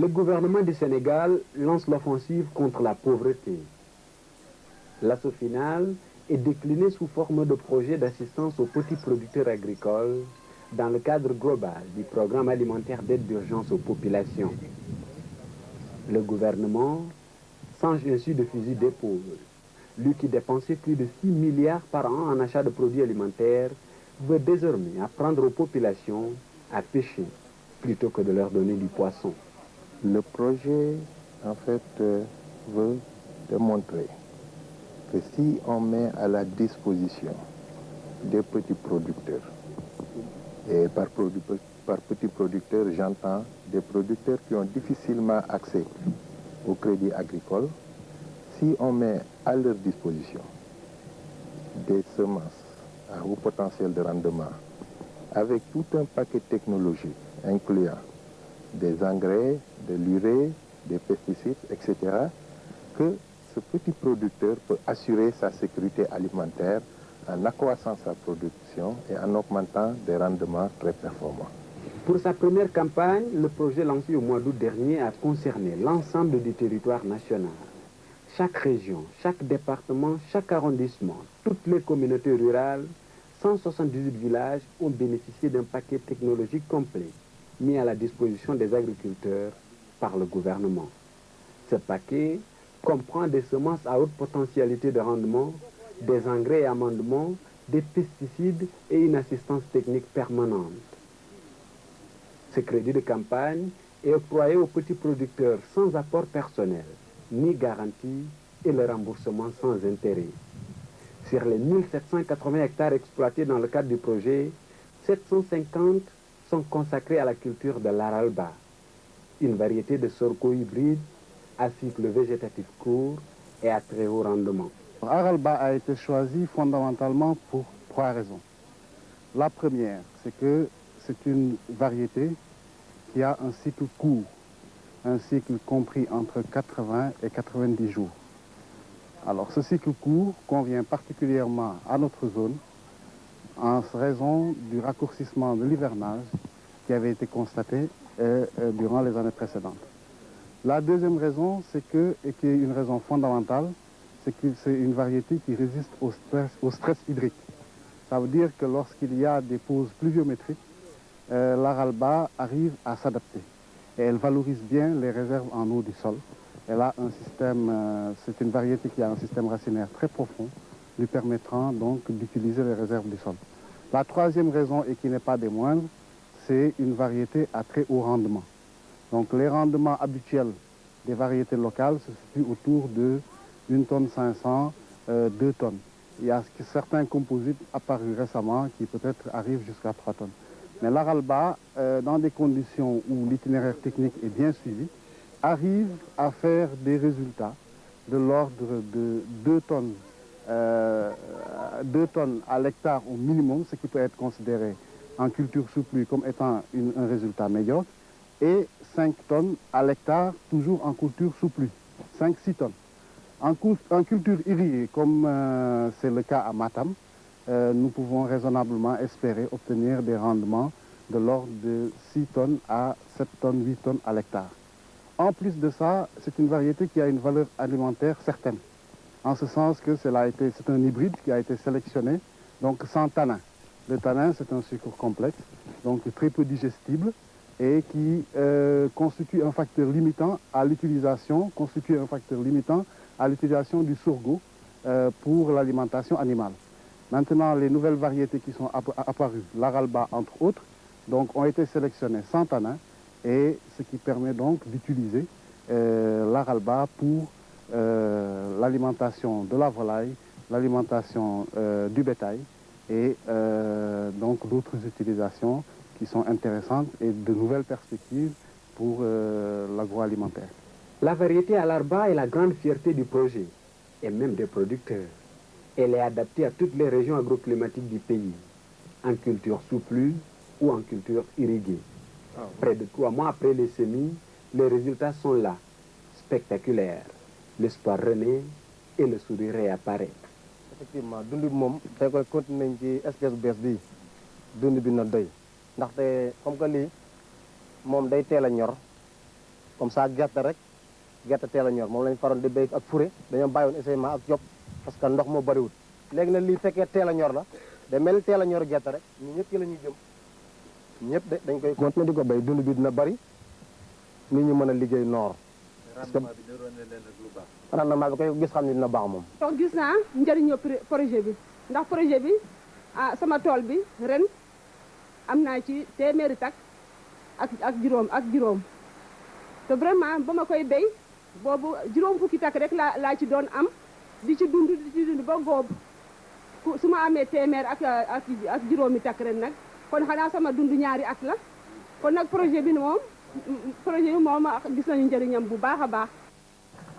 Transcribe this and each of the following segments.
Le gouvernement du Sénégal lance l'offensive contre la pauvreté. L'assaut final est décliné sous forme de projet d'assistance aux petits producteurs agricoles dans le cadre global du programme alimentaire d'aide d'urgence aux populations. Le gouvernement change ainsi de fusil d'épaule. Lui qui dépensait plus de 6 milliards par an en achat de produits alimentaires veut désormais apprendre aux populations à pêcher plutôt que de leur donner du poisson. Le projet, en fait, veut démontrer que si on met à la disposition des petits producteurs, et par petits producteurs, j'entends des producteurs qui ont difficilement accès au crédit agricole, si on met à leur disposition des semences à haut potentiel de rendement, avec tout un paquet technologique incluant des engrais, de l'urée, des pesticides, etc., que ce petit producteur peut assurer sa sécurité alimentaire en accroissant sa production et en augmentant des rendements très performants. Pour sa première campagne, le projet lancé au mois d'août dernier a concerné l'ensemble du territoire national. Chaque région, chaque département, chaque arrondissement, toutes les communautés rurales, 178 villages ont bénéficié d'un paquet technologique complet mis à la disposition des agriculteurs par le gouvernement. Ce paquet comprend des semences à haute potentialité de rendement, des engrais et amendements, des pesticides et une assistance technique permanente. Ce crédit de campagne est octroyé aux petits producteurs sans apport personnel, ni garantie et le remboursement sans intérêt. Sur les 1780 hectares exploités dans le cadre du projet, 750 sont consacrés à la culture de l'aralba, une variété de sorgho hybride à cycle végétatif court et à très haut rendement. L'aralba a été choisi fondamentalement pour 3 raisons. La première, c'est que c'est une variété qui a un cycle court, un cycle compris entre 80 et 90 jours. Alors ce cycle court convient particulièrement à notre zone en raison du raccourcissement de l'hivernage qui avait été constaté durant les années précédentes. La deuxième raison, c'est que, et qui est une raison fondamentale, c'est que c'est une variété qui résiste au stress hydrique. Ça veut dire que lorsqu'il y a des pauses pluviométriques, l'aralba arrive à s'adapter. Et elle valorise bien les réserves en eau du sol. Elle a un système, c'est une variété qui a un système racinaire très profond, lui permettant donc d'utiliser les réserves du sol. La troisième raison, et qui n'est pas des moindres, c'est une variété à très haut rendement. Donc les rendements habituels des variétés locales se situent autour de 1,5 tonne, 2 tonnes. Il y a certains composites apparus récemment qui peut-être arrivent jusqu'à 3 tonnes. Mais l'aralba, dans des conditions où l'itinéraire technique est bien suivi, arrive à faire des résultats de l'ordre de 2 tonnes, 2 tonnes à l'hectare au minimum, ce qui peut être considéré en culture sous pluie comme étant un résultat médiocre, et 5 tonnes à l'hectare, toujours en culture sous pluie, 5-6 tonnes. En culture irriguée, comme c'est le cas à Matam, nous pouvons raisonnablement espérer obtenir des rendements de l'ordre de 6 tonnes à 7 tonnes, 8 tonnes à l'hectare. En plus de ça, c'est une variété qui a une valeur alimentaire certaine, en ce sens que c'est un hybride qui a été sélectionné, donc sans tanin. Le tanin, c'est un sucre complexe, donc très peu digestible, et qui constitue un facteur limitant à l'utilisation, du sorgho pour l'alimentation animale. Maintenant, les nouvelles variétés qui sont apparues, l'aralba entre autres, donc ont été sélectionnées sans tanin, et ce qui permet donc d'utiliser l'aralba pour l'alimentation de la volaille, l'alimentation du bétail, et donc d'autres utilisations qui sont intéressantes et de nouvelles perspectives pour l'agroalimentaire. La variété Alarba est la grande fierté du projet et même des producteurs. Elle est adaptée à toutes les régions agroclimatiques du pays, en culture sous pluie ou en culture irriguée. Près de 3 mois après les semis, les résultats sont là, spectaculaires. L'espoir renaît et le sourire réapparaît. Effectivement, dund bi moom tey koy continuer ci espèce bu bees bii dund bi na doy ndaxte comme que lii moom day teel a ñor comme ça gerte teel a ñor moom lañ faroon di béy ak fure dañoo bàyyoon essayement ak job parce que ndox moo bëriwul léegi nag lii fekkee teel a ñor la da mel teel a ñor gerte rek ñu ñëpp ci la ñuy jëm ñëpp dañ koy continuer di ko béy dund bi dina bëri nit ñi mën a liggéey noor parce que rendement bi koy gis xam ne dina baax moom. donc gis naa njëriñoo projet bi ndax projet bi sama tool bi ren am naa ci téeméeri tak ak juróom te vraiment ba ma koy béy boobu juróom fukki tak rek laa ci doon am di ci dund ba góob su ma amee téeméer ak juróomi tak ren nag kon xanaa sama dund ñaari at la kon nag projet bi moom gis nañu njëriñam bu baax a baax.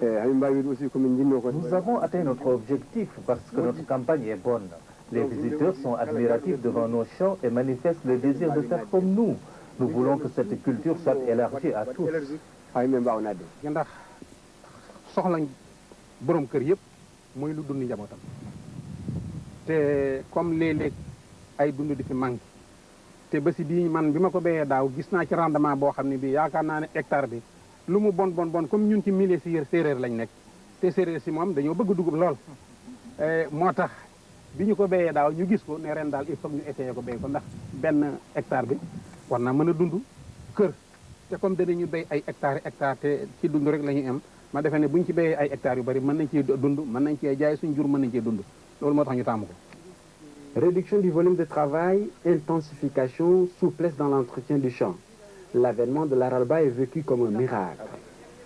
Nous avons atteint notre objectif parce que notre campagne est bonne. Les visiteurs sont admiratifs devant nos champs et manifestent le désir de faire comme nous. Nous voulons que cette culture soit élargie à tous. ndax soxla borom kër yëpp mooy lu dund njabootam te comme léeg-léeg ay dund di fi manqué te ba si bii man bi ma ko béyee daaw gis naa ci rendement boo xam ne bii yaakaar naa ne hectare bi lu mu bon comme ñun ci milieu si séeréer lañ nekk te séeréer si moom dañoo bëgg dugub lool moo tax bi ñu ko béyee daaw ñu gis ko ne ren daal il faut ñu essayer ko béy ko ndax benn hectare bi war naa mën a dund kër te comme danañu béy ay hectares te ci dund rek la ñuy am ma defee ne bu ñu ci béyee ay hectares yu bari mën nañ cee dund mën nañ cee jaay suñu jur mën nañ cee dund loolu moo tax ñu taamu ko. Réduction du volume de travail, intensification, souplesse dans l'entretien du champ. L'avènement de l'aralba est vécu comme un miracle.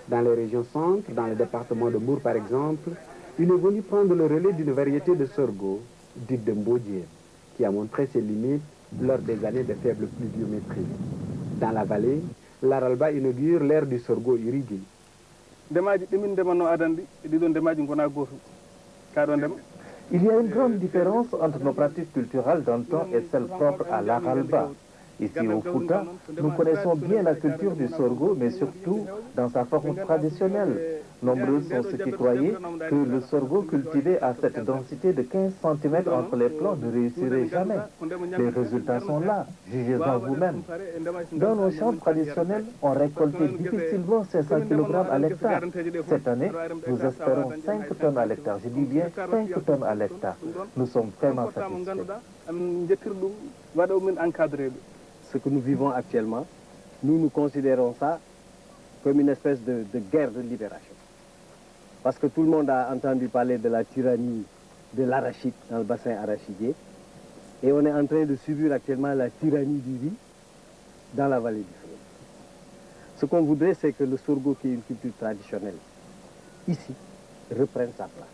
Dans les régions centres, dans le département de Mbour par exemple, il est venu prendre le relais d'une variété de sorgho, dite de Mbodié, qui a montré ses limites lors des années de faible pluviométrie. Dans la vallée, l'aralba inaugure l'ère du sorgho irrigué. Il y a une grande différence entre nos pratiques culturelles d'antan et celles propres à l'aralba. Ici au Fouta, nous connaissons bien la culture du sorgho, mais surtout dans sa forme traditionnelle. Nombreux sont ceux qui croyaient que le sorgho cultivé à cette densité de 15 cm entre les plants ne réussirait jamais. Les résultats sont là, jugez-en vous-même. Dans nos champs traditionnels, on récoltait difficilement 500 kg à l'hectare. Cette année, nous espérons 5 tonnes à l'hectare. Je dis bien 5 tonnes à l'hectare. Nous sommes vraiment satisfaits. Ce que nous vivons actuellement, nous considérons ça comme une espèce de guerre de libération. Parce que tout le monde a entendu parler de la tyrannie de l'arachide dans le bassin arachidier. Et on est en train de subir actuellement la tyrannie du riz dans la vallée du fleuve. Ce qu'on voudrait, c'est que le sorgho, qui est une culture traditionnelle, ici, reprenne sa place.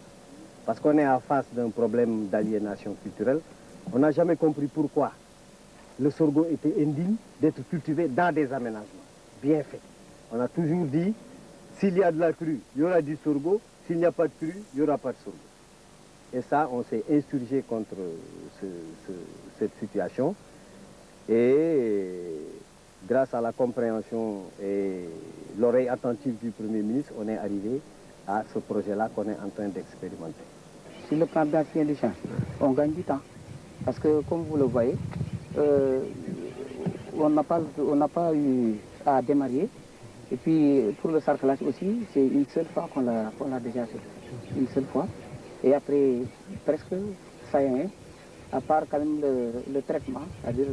Parce qu'on est en face d'un problème d'aliénation culturelle. On n'a jamais compris pourquoi le sorgho était indigne d'être cultivé dans des aménagements bien faits. On a toujours dit, s'il y a de la crue, il y aura du sorgho. S'il n'y a pas de crue, il n'y aura pas de sorgho. Et ça, on s'est insurgé contre cette situation. Et grâce à la compréhension et l'oreille attentive du Premier ministre, on est arrivé à ce projet-là qu'on est en train d'expérimenter. Sur le plan d'entretien du champ, on gagne du temps. Parce que, comme vous le voyez, on n'a pas eu à démarrer. Et puis, pour le sarclage aussi, c'est une seule fois qu'on l'a déjà fait. Une seule fois. Et après, presque, ça y est, à part quand même le traitement, c'est-à-dire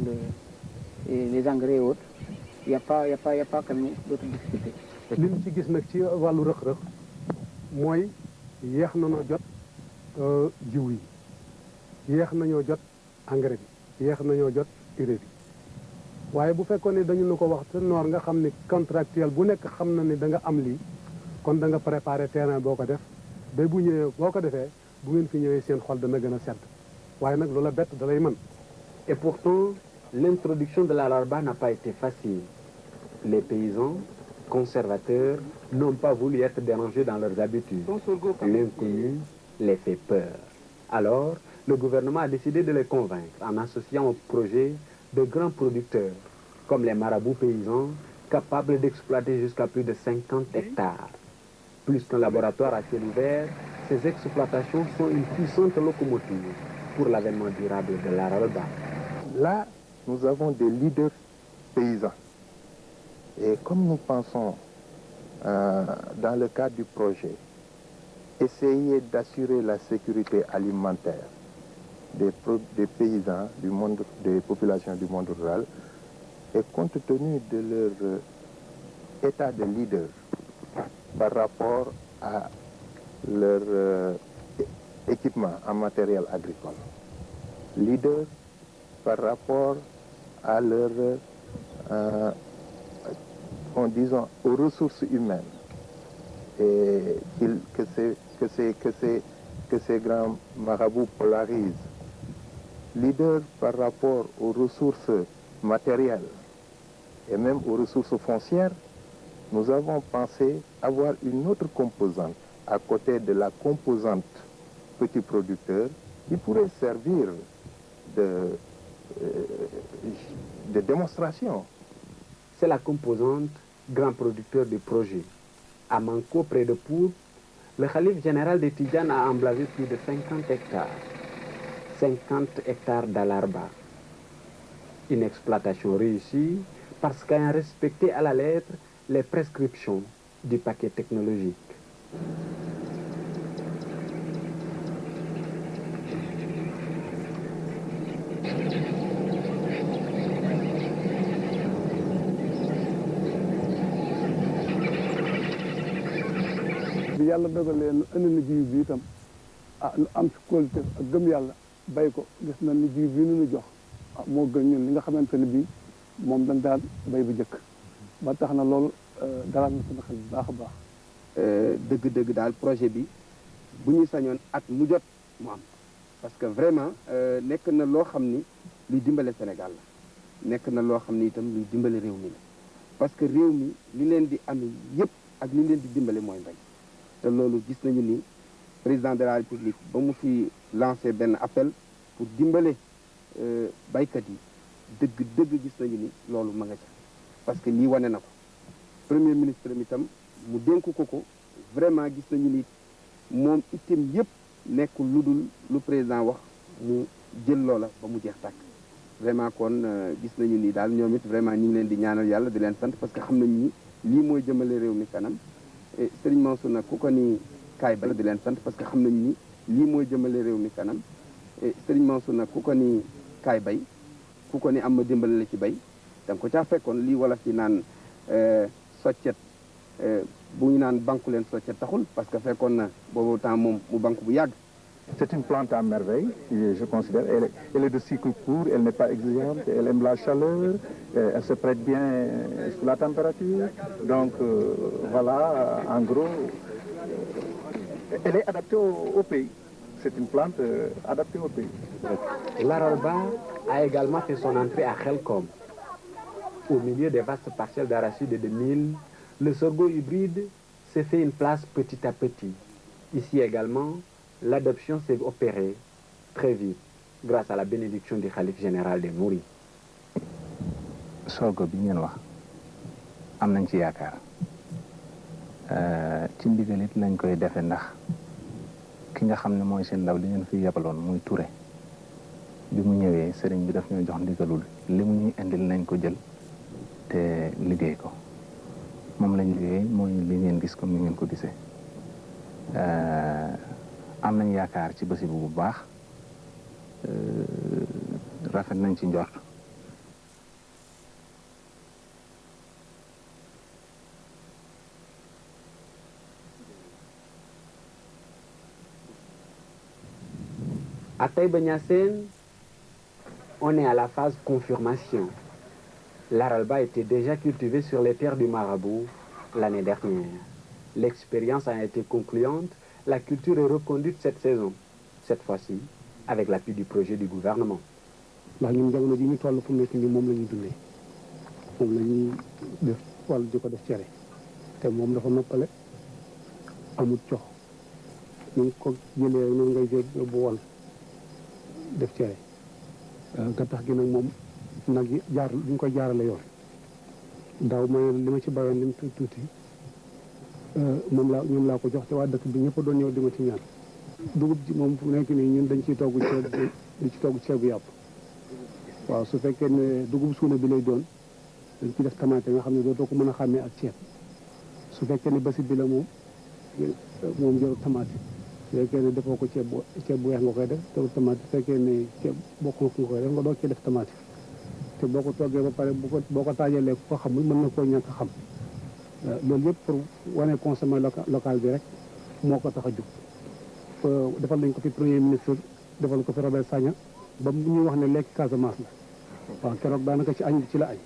les engrais et autres, il n'y a pas quand même d'autres difficultés. li ñu ci gis nag ci wàllu rëq-rëq mooy yéex nañoo jot jiw yi yéex nañoo jot engrais bi yéex nañoo jot urée bi waaye bu fekkoon ne dañu na ko wax te noor nga xam ne contractuel bu nekk xam na ne da nga am lii kon da nga préparé terrain boo ko def ba bu ñëwee boo ko defee bu ngeen fi ñëwee seen xol dana gën a sedd waaye nag loola bett da lay mën. Et pourtant, l'introduction de l'aralba n'a pas été facile. Les paysans conservateurs n'ont pas voulu être dérangés dans leurs habitudes. L'inconnu les fait peur. Alors, le gouvernement a décidé de les convaincre en associant au projet de grands producteurs, comme les marabouts paysans, capables d'exploiter jusqu'à plus de 50 hectares. Plus qu'un laboratoire à ciel ouvert, ces exploitations sont une puissante locomotive pour l'avènement durable de l'aralba. Là, nous avons des leaders paysans. Et comme nous pensons dans le cadre du projet, essayer d'assurer la sécurité alimentaire des paysans du monde, des populations du monde rural, et compte tenu de leur état de leader par rapport à leur équipement en matériel agricole, leader par rapport à leur, aux ressources humaines, et que ces grands marabouts polarisent, leader par rapport aux ressources matérielles et même aux ressources foncières. Nous avons pensé avoir une autre composante à côté de la composante petit producteur qui pourrait servir de démonstration. C'est la composante grand producteur du projet. À Manko, près de Pout, le khalife général des Tidjanes a emblavé plus de 50 hectares. 50 hectares d'alarba. Une exploitation réussie parce qu'elle a respecté à la lettre les prescriptions du paquet technologique. bi yàlla dogalee nu indi na jiw bi itam nu am ci kóolute ak gëm yàlla bay ko gis na ni jiw bi nu jox moo gën ñun li nga xamante ne bii moom dañ daan bay bu njëkk ba tax na loolu dalal na sama xel bu baax a baax. dëgg-dëgg daal projet bi bu ñu sañoon at mu jot mu am parce que vraiment nekk na loo xam ni luy dimbale Sénégal la nekk na loo xam ni itam luy dimbale réew mi la parce que réew mi li leen di am yëpp ak li leen di dimbale mooy mbay te loolu gis nañu ni président de la République ba mu fi lancé benn appel pour dimbale baykat yi dëgg gis nañu ni loolu ma nga ca parce que lii wane na ko premier ministre mi itam mu dénk ko vraiment gis nañu ni moom itam yëpp nekkul lu dul lu président wax mu jël loola ba mu jeex tàkk vraiment kon gis nañu ni daal ñoom it vraiment ñu ngi leen di ñaanal yàlla di leen sant parce que xam nañu ni lii mooy jëmale réew mi kanam Serigne Mansour nag ku ko ni kaay bay di leen sant parce que xam nañu ni lii mooy jëmale réew mi kanam Serigne Mansour nag ku ko ni kaay bay ku ko ni am ma dimbale la ci bay da nga ko caa fekkoon lii wala fi naan soccet bu ñu naan banku leen soccet taxul parce que fekkoon na boobu temps moom mu banque bu yàgg. C'est une plante à merveille, je considère. Elle est de cycle court, elle n'est pas exigeante, elle aime la chaleur, elle se prête bien sous la température. Donc voilà, en gros, elle est adaptée au pays. C'est une plante adaptée au pays. L'aralba a également fait son entrée à Khelkom. Au milieu des vastes parcelles d'arachides et de mil, le sorgho hybride s'est fait une place petit à petit. Ici également, l'adoption s'est opérée très vite grâce à la bénédiction du khalife général des Mourides. sorgho bi ngeen wax am nañ ci yaakaar ci ndigal it lañ koy defe ndax ki nga xam ne mooy seen ndaw li ngeen fi yabaloon muy Touré bi mu ñëwee sëriñ bi daf ñoo jox ndigalul li mu ñuy indil nañ ko jël te liggéey ko moom lañ liggéey mooy li ngeen gis comme ni ngeen ko gisee am nañ yaakaar ci bési bu baax rafet nañ ci njort. À Taïba Niassène, on est à la phase confirmation. L'aralba était déjà cultivé sur les terres du Marabout l'année dernière. L'expérience a été concluante. La culture est reconduite cette saison, cette fois-ci avec l'appui du projet du gouvernement. ndax ñun jamono ji ñu toll fu mu nekk nii moom la ñuy dundee moom la ñuy def wàllu di ko def cere te moom dafa noppale amul cox ñu ngi ko jëlee noonu ngay jël yóbbu woon def cere gattax gi nag moom nag yi jaar li ñu koy jaarale yoon daaw ma li ma ci bayoon li mu tuuti ñoom laa ko jox te waa dëkk bi ñëpp doon ñëw di ma ci ñaan dugub ji moom fu nekk nii ñun dañ ciy togg ceeb di ci togg ceebu yàpp waaw su fekkee ne dugub suuna bi lay doon dañ ci def tamaate nga xam ne dootoo ko mën a xàmmee ak ceeb su fekkee ne basit bi la moom jël tomate su fekkee ne defoo ko ceeb bu weex nga koy def te tomate su fekkee ne ceeb bokk nga koy def nga doog cee def tomate te boo ko toggee ba pare boo ko taajalee ko xamul mën na koo ñàkk xam loolu yëpp pour wane consommer local bi rek moo ko tax a jóg defal nañ ko fi premier ministre defal ko fi Robert Sagna ba mu ñuy wax ne lekk Casamance la waaw keroog daanaka ci añ bi ci la añ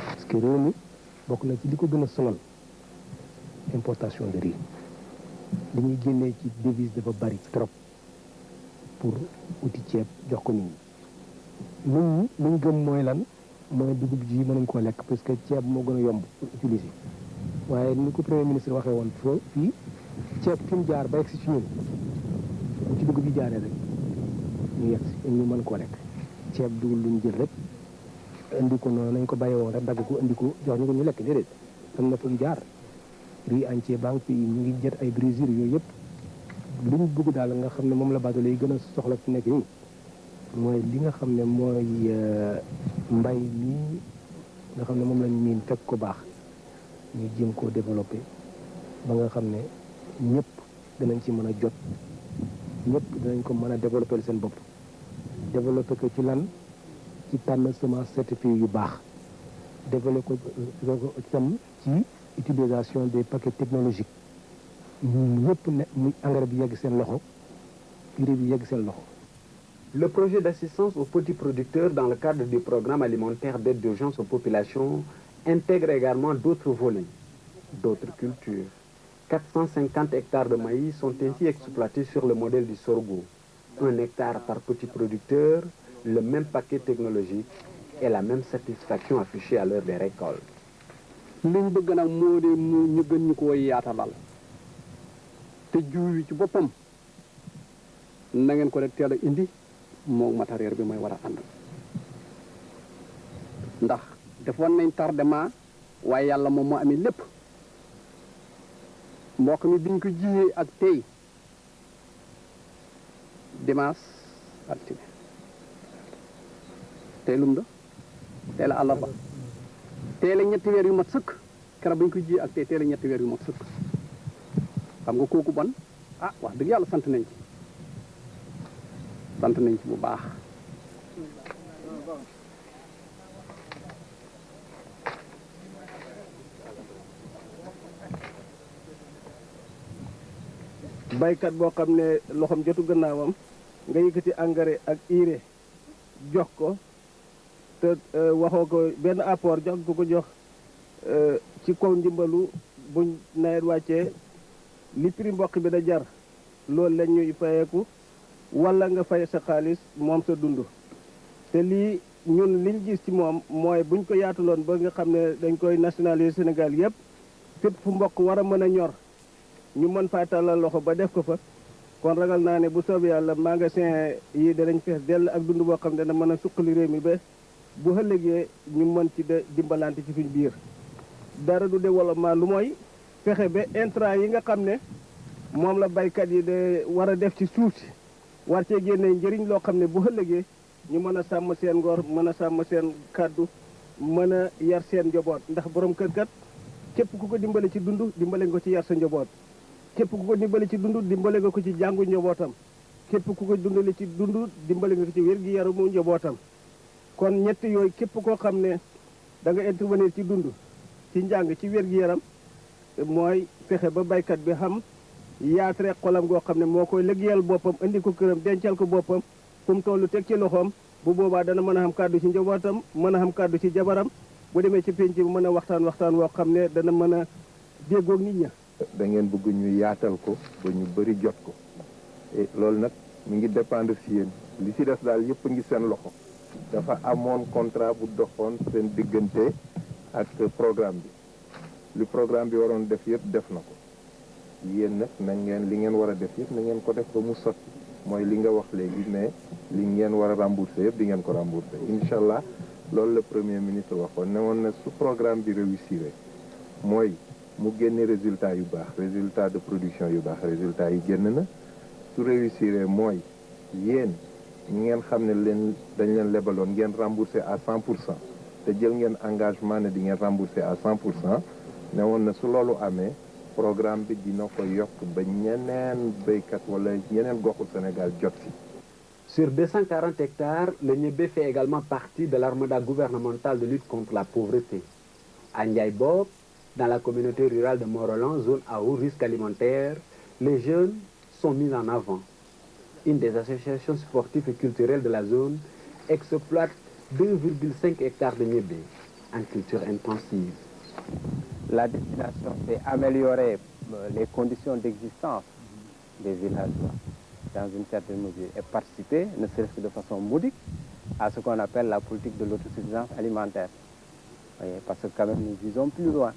parce que réew mi bokk na ci li ko gën a sonal importation de riz li ñuy génnee ci devise dafa bari trop pour uti ceeb jox ko nit ñi lu ñu gëm mooy lan mooy dugub ji mënuñ koo lekk parce que ceeb moo gën a yomb pour utiliser waaye ni ko premier ministre waxee woon fii ceeb fi mu jaar ba yegg si ci ñun bu ci dugub yi jaaree rek ñu yegg si ñu mën koo lekk ceeb dugul luñ jël rek indi ko noonu nañ ko bàyyi woon rek dagg ko indi ko jox ñu ko ñu lekk déedéet am na fu mu jaar riz entier banque yi ñu ngi jët ay brésil yooyu yëpp lu ñu bëgg daal nga xam ne moom la baadoola yi gën a soxla fi nekk nii mooy li nga xam ne mooy mbay mii nga xam ne moom lañ miin fekk ko baax ñu jéem koo développé ba nga xam ne ñëpp danañ ci mën a jot ñëpp danañ ko mën a développé seen bopp développé ko ci lan ci tànn semence certifiée yu baax développé ko tam ci utilisation des paquets technologiques ñëpp ne muy engrais bi yegg seen loxo urée bi yegg seen loxo. Le projet d'assistance aux petits producteurs dans le cadre du programme alimentaire d'aide d'urgence aux populations intègre également d'autres volets, d'autres cultures. 450 hectares de maïs sont ainsi exploités sur le modèle du sorgho. 1 hectare par petit producteur, le même paquet technologique et la même satisfaction affichée à l'heure des récoltes. li ñu bëgg nag moo de mu ñu gën ñu ko yaatalal te jiw yi ci boppam na ngeen ko rek teel a indi moom matériel bi mooy war a ànd ndax defoon nañ tardement waaye yàlla moom moo amee lépp mboq mi biñ ko jiyee ak tey dimanche altine tey lum da tey la àllarba tey la ñetti weer yu mat sëkk keroog bañ ko jiyee ak tey la ñetti weer yu mat sëkk xam nga kooku bon ah wax dëgg yàlla sant nañ ci bu baax baykat boo xam ne loxoom jotu gannaawam nga yëkkati engrais ak urée jox ko te waxoo ko benn apport jox ko jox ci kaw ndimbalu buñ nawet wàccee li prix mboq bi da jar loolu lañ ñuy fayeeku wala nga fay sa xaalis moom sa dund te lii ñun liñ gis ci moom mooy buñ ko yaatuloon ba nga xam ne dañ koy nationaliser Sénégal yëpp fépp fu mboq war a mën a ñor ñu mën faa tàllal loxo ba def ko fa kon ragal naa ne bu soobee yàlla magasin yi danañ fees dell ak dund boo xam ne dana mën a suqali réew mi ba bu ëllëgee ñu mën ci de dimbalante ci suñ biir dara du développement lu mooy fexe ba intrant yi nga xam ne moom la baykat yi de war a def ci suuf si war cee génne njëriñ loo xam ne bu ëllëgee ñu mën a sàmm seen ngor mën a sàmm seen kàddu mën a yar seen njaboot ndax borom kër kat képp ku ko dimbale ci dund dimbale nga ko ci yar sa njaboot képp ku ko dimbale ci dund dimbale nga ko ci jàngu njabootam képp ku ko dundale ci dund dimbale nga ko ci wér-gi-yaramu njabootam kon ñett yooyu képp koo xam ne da nga intervenir ci dund ci njàng ci wér-gi-yaram mooy fexe ba baykat bi xam yaatre xolam goo xam ne moo koy liggéeyal boppam indi ko këram dencal ko boppam fu mu toll teg ci loxoom bu boobaa dana mën a xam kàddu ci njabootam mën a xam kàddu ci jabaram bu demee ci penc bi mën a waxtaan woo xam ne dana mën a déggoog nit ña. da ngeen bëgg ñu yaatal ko ba ñu bëri jot ko et loolu nag mi ngi dépendre si yéen li si des daal yëpp ngi seen loxo dafa amoon contrat bu doxoon seen diggante ak programme bi li programme bi waroon def yëpp def na ko yéen nag na ngeen li ngeen war a def yëpp na ngeen ko def ba mu sotti mooy li nga wax léegi mais li ngeen war a rembourser yëpp di ngeen ko rembourser incha allah loolu la premier ministre waxoon ne woon na su programme bi réussir mooy mu génne résultat yu baax résultat de production yu baax résultat yi génn na su réussir mooy yéen ñi ngeen xam ne dañ leen lebaloon ngeen remboursé à 100% te jël ngeen engagement ne di ngeen remboursé à 100%, ne woon na su loolu amee programme bi dina ko yokk ba ñeneen béykat wala ñeneen goxu Sénégal jot si. Sur 240 hectares, le Niébé fait également partie de l'armada gouvernementale de lutte contre la pauvreté. À Ndiaye Bob, dans la communauté rurale de Morolan, zone à haut risque alimentaire, les jeunes sont mis en avant. Une des associations sportives et culturelles de la zone exploite 2,5 hectares de Niébé en culture intensive. La destination, c'est améliorer les conditions d'existence des villageois dans une certaine mesure et participer, ne serait-ce que de façon modique, à ce qu'on appelle la politique de l'autosuffisance alimentaire. Voyez, parce que quand même nous visons plus loin.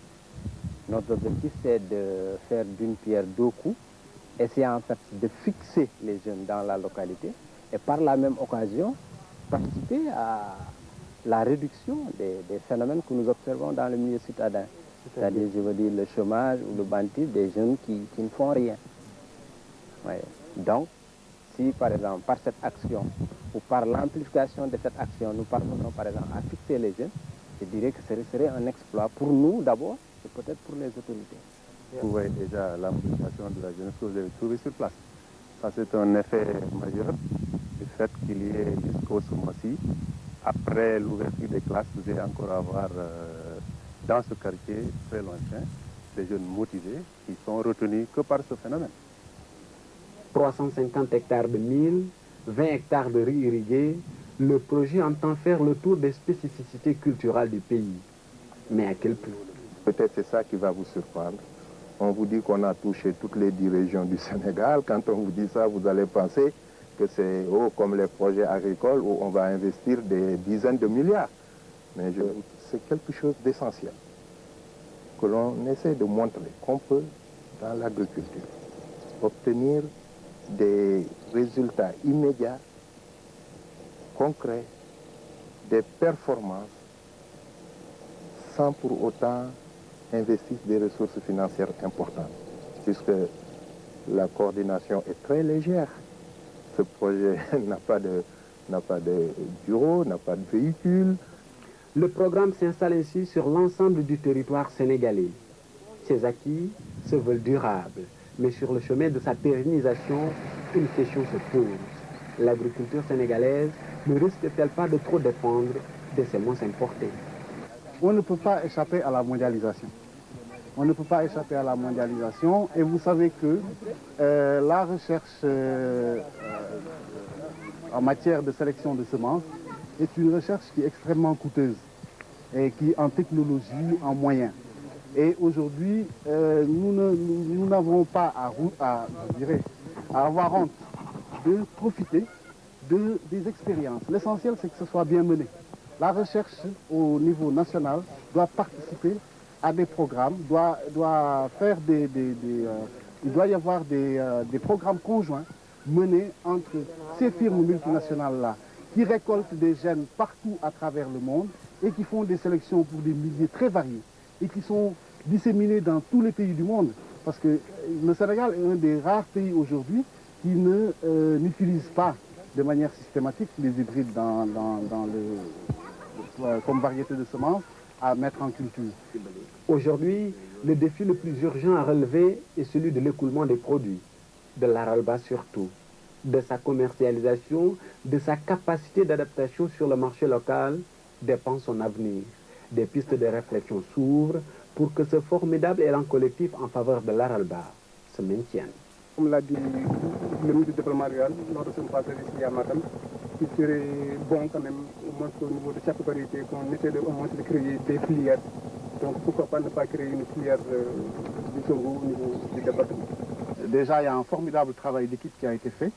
Notre objectif c'est de faire d'une pierre deux coups, essayer en fait de fixer les jeunes dans la localité et par la même occasion participer à la réduction des phénomènes que nous observons dans le milieu citadin. C'est-à-dire, je veux dire, le chômage ou le banditisme des jeunes qui ne font rien. Ouais. Donc, si par exemple, par cette action ou par l'amplification de cette action, nous parvenons par exemple à fixer les jeunes, je dirais que ce serait un exploit pour nous d'abord et peut-être pour les autorités. Vous voyez déjà l'amplification de la jeunesse que vous avez trouvée sur place. Ça, c'est un effet majeur du fait qu'il y ait jusqu'au ce mois-ci, après l'ouverture des classes, vous allez encore avoir dans ce quartier très lointain des jeunes motivés qui sont retenus que par ce phénomène. 350 hectares de mil, 20 hectares de riz irrigués, le projet entend faire le tour des spécificités culturelles du pays. Mais à quel prix? Peut-être c'est ça qui va vous surprendre. On vous dit qu'on a touché toutes les 10 régions du Sénégal. Quand on vous dit ça, vous allez penser que c'est comme les projets agricoles où on va investir des dizaines de milliards. Mais c'est quelque chose d'essentiel que l'on essaie de montrer qu'on peut, dans l'agriculture, obtenir des résultats immédiats, concrets, des performances, sans pour autant investir des ressources financières importantes, puisque la coordination est très légère. Ce projet n'a pas de bureau, n'a pas de véhicule. Le programme s'installe ainsi sur l'ensemble du territoire sénégalais. Ses acquis se veulent durables, mais sur le chemin de sa pérennisation, une question se pose. L'agriculture sénégalaise ne risque-t-elle pas de trop dépendre de ces mots importés? On ne peut pas échapper à la mondialisation. On ne peut pas échapper à la mondialisation et vous savez que la recherche en matière de sélection de semences est une recherche qui est extrêmement coûteuse et qui en technologie, en moyens. Et aujourd'hui, nous n'avons pas à avoir honte de profiter des expériences. L'essentiel, c'est que ce soit bien mené. La recherche au niveau national doit participer à des programmes, doit faire il doit y avoir des programmes conjoints menés entre ces firmes multinationales-là qui récoltent des gènes partout à travers le monde et qui font des sélections pour des milliers très variés et qui sont disséminés dans tous les pays du monde. Parce que le Sénégal est un des rares pays aujourd'hui qui n'utilise pas de manière systématique les hybrides comme variété de semences à mettre en culture. Aujourd'hui, le défi le plus urgent à relever est celui de l'écoulement des produits, de l'aralba surtout, de sa commercialisation, de sa capacité d'adaptation sur le marché local dépend son avenir. Des pistes de réflexion s'ouvrent pour que ce formidable élan collectif en faveur de l'aralba se maintienne. Comme l'a dit le ministre du développement rural lors de son passage ici à Matam, il serait bon quand même au moins au niveau de chaque variété qu'on essaie au moins de créer des filières. Donc pourquoi pas ne pas créer une filière du Songo au niveau du département. Déjà, il y a un formidable travail d'équipe qui a été fait,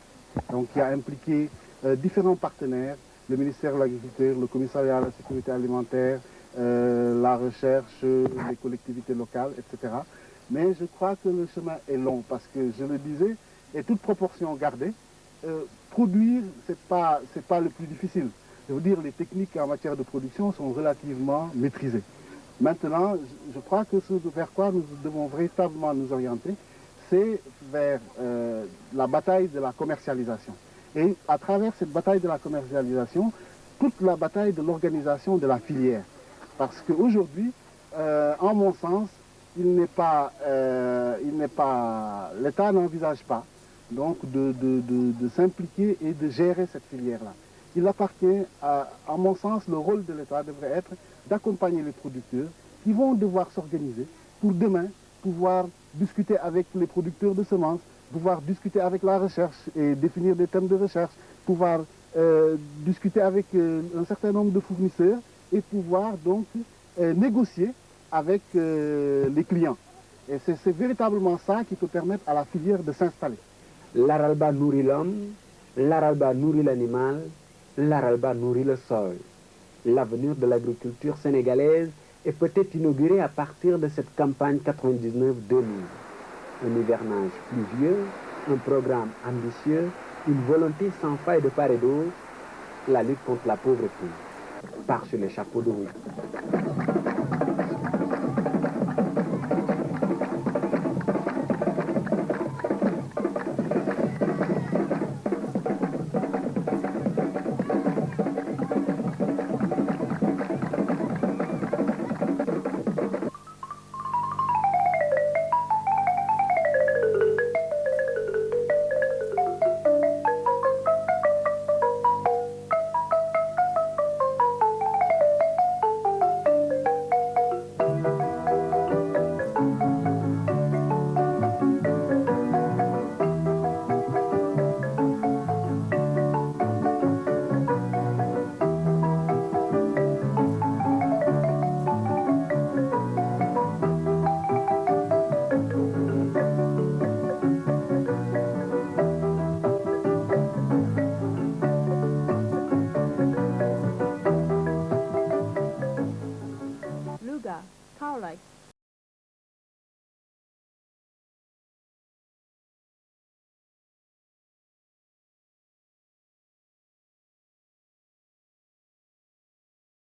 donc qui a impliqué différents partenaires, le ministère de l'Agriculture, le commissariat à la sécurité alimentaire, la recherche, les collectivités locales, etc. Mais je crois que le chemin est long parce que, je le disais, et toute proportion gardée, produire, c'est pas le plus difficile. Je veux dire, les techniques en matière de production sont relativement maîtrisées. Maintenant, je crois que ce vers quoi nous devons véritablement nous orienter, c'est vers la bataille de la commercialisation. Et à travers cette bataille de la commercialisation, toute la bataille de l'organisation de la filière. Parce qu'aujourd'hui, en mon sens, l'État n'envisage pas donc de s'impliquer et de gérer cette filière-là. Il appartient, à mon sens, le rôle de l'État devrait être d'accompagner les producteurs qui vont devoir s'organiser pour demain pouvoir discuter avec les producteurs de semences, pouvoir discuter avec la recherche et définir des thèmes de recherche, pouvoir discuter avec un certain nombre de fournisseurs et pouvoir donc négocier avec les clients. Et c'est véritablement ça qui peut permettre à la filière de s'installer. L'Aralba nourrit l'homme, l'Aralba nourrit l'animal, l'Aralba nourrit le sol. L'avenir de l'agriculture sénégalaise est peut-être inauguré à partir de cette campagne 99-2000. Un hivernage pluvieux, un programme ambitieux, une volonté sans faille de part et d'autre, la lutte contre la pauvreté. Par sur les chapeaux de roue. Luga, cow-like.